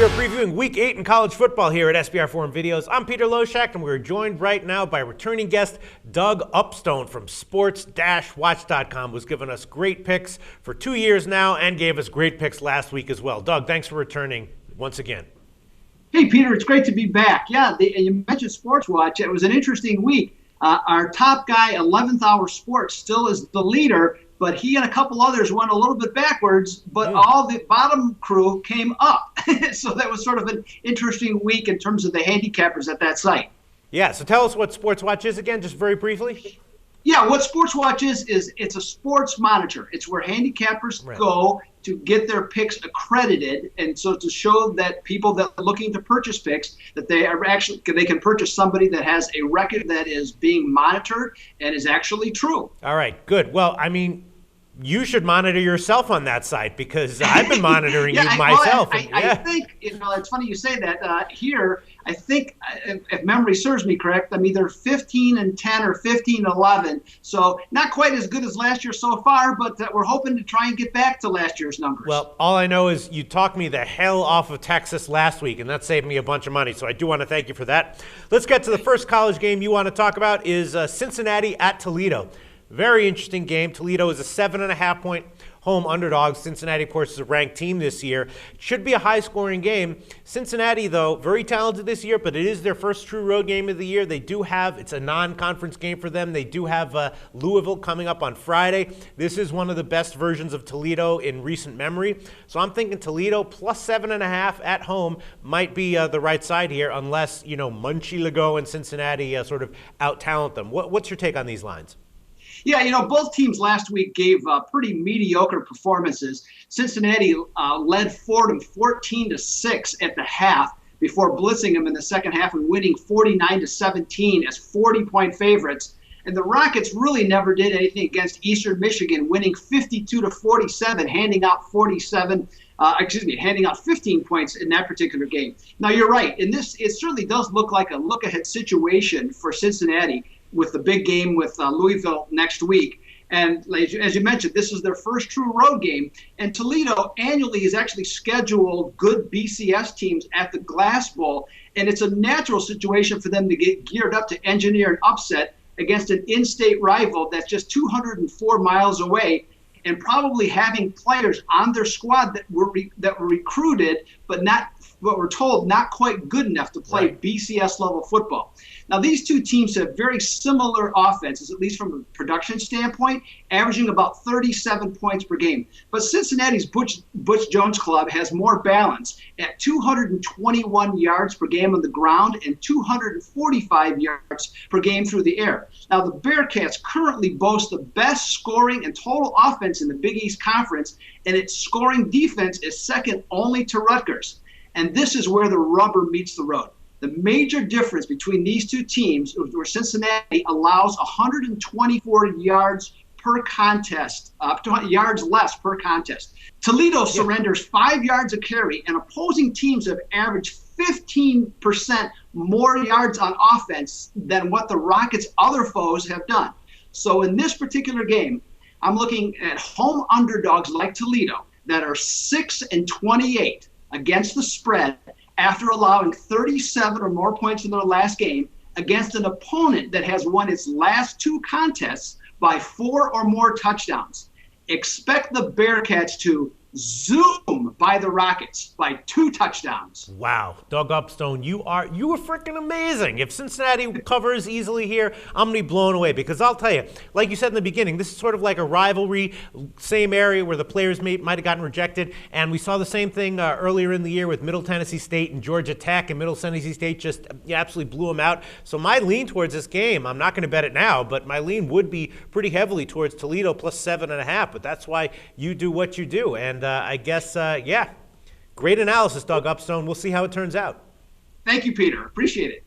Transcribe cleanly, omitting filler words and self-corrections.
We're previewing Week 8 in college football here at SBR Forum Videos. I'm Peter Loshak, and we're joined right now by returning guest Doug Upstone from sports-watch.com, who's given us great picks for 2 years now and gave us great picks last week as well. Doug, thanks for returning once again. Hey, Peter, it's great to be back. Yeah, you mentioned Sports Watch. It was an interesting week. Our top guy, 11th Hour Sports, still is the leader, but he and a couple others went a little bit backwards, but all the bottom crew came up. So that was sort of an interesting week in terms of the handicappers at that site. Yeah, so tell us what Sports Watch is again, just very briefly. Yeah, what Sports Watch is it's a sports monitor. It's where handicappers go to get their picks accredited, and so to show that people that are looking to purchase picks, that they can purchase somebody that has a record that is being monitored and is actually true. All right, good. Well, I mean, you should monitor yourself on that site because I've been monitoring you myself. I think, it's funny you say that. Here, I think, if memory serves me correct, I'm either 15-10 or 15-11. So not quite as good as last year so far, but we're hoping to try and get back to last year's numbers. Well, all I know is you talked me the hell off of Texas last week, and that saved me a bunch of money. So I do want to thank you for that. Let's get to the first college game you want to talk about is Cincinnati at Toledo. Very interesting game. Toledo is a 7.5-point home underdog. Cincinnati, of course, is a ranked team this year. It should be a high-scoring game. Cincinnati, though, very talented this year, but it is their first true road game of the year. They do have, it's a non-conference game for them. They do have Louisville coming up on Friday. This is one of the best versions of Toledo in recent memory. So I'm thinking Toledo plus 7.5 at home might be the right side here, unless, Munchie Legault and Cincinnati sort of out-talent them. What's your take on these lines? Yeah, both teams last week gave pretty mediocre performances. Cincinnati led Fordham 14-6 at the half before blitzing them in the second half and winning 49-17 as 40-point favorites. And the Rockets really never did anything against Eastern Michigan, winning 52-47, handing out 15 points in that particular game. Now, you're right. In this, it certainly does look like a look-ahead situation for Cincinnati, with the big game with Louisville next week. And as you mentioned, this is their first true road game. And Toledo annually is actually scheduled good BCS teams at the Glass Bowl. And it's a natural situation for them to get geared up to engineer an upset against an in-state rival that's just 204 miles away, and probably having players on their squad that were recruited, but we're told not quite good enough to play BCS level football. Now, these two teams have very similar offenses, at least from a production standpoint, averaging about 37 points per game. But Cincinnati's Butch Jones Club has more balance at 221 yards per game on the ground and 245 yards per game through the air. Now, the Bearcats currently boast the best scoring and total offense in the Big East Conference, and its scoring defense is second only to Rutgers. And this is where the rubber meets the road. The major difference between these two teams, where Cincinnati allows 124 yards per contest, yards less per contest. Toledo surrenders 5 yards a carry, and opposing teams have averaged 15% more yards on offense than what the Rockets' other foes have done. So in this particular game, I'm looking at home underdogs like Toledo that are 6-28 against the spread after allowing 37 or more points in their last game against an opponent that has won its last two contests by 4 or more touchdowns. Expect the Bearcats to zoom by the Rockets by 2 touchdowns. Wow, Doug Upstone, you are freaking amazing. If Cincinnati covers easily here, I'm going to be blown away because I'll tell you, like you said in the beginning, this is sort of like a rivalry, same area where the players might have gotten rejected, and we saw the same thing earlier in the year with Middle Tennessee State and Georgia Tech, and Middle Tennessee State just absolutely blew them out. So my lean towards this game, I'm not going to bet it now, but my lean would be pretty heavily towards Toledo plus 7.5, but that's why you do what you do. And I guess, great analysis, Doug Upstone. We'll see how it turns out. Thank you, Peter. Appreciate it.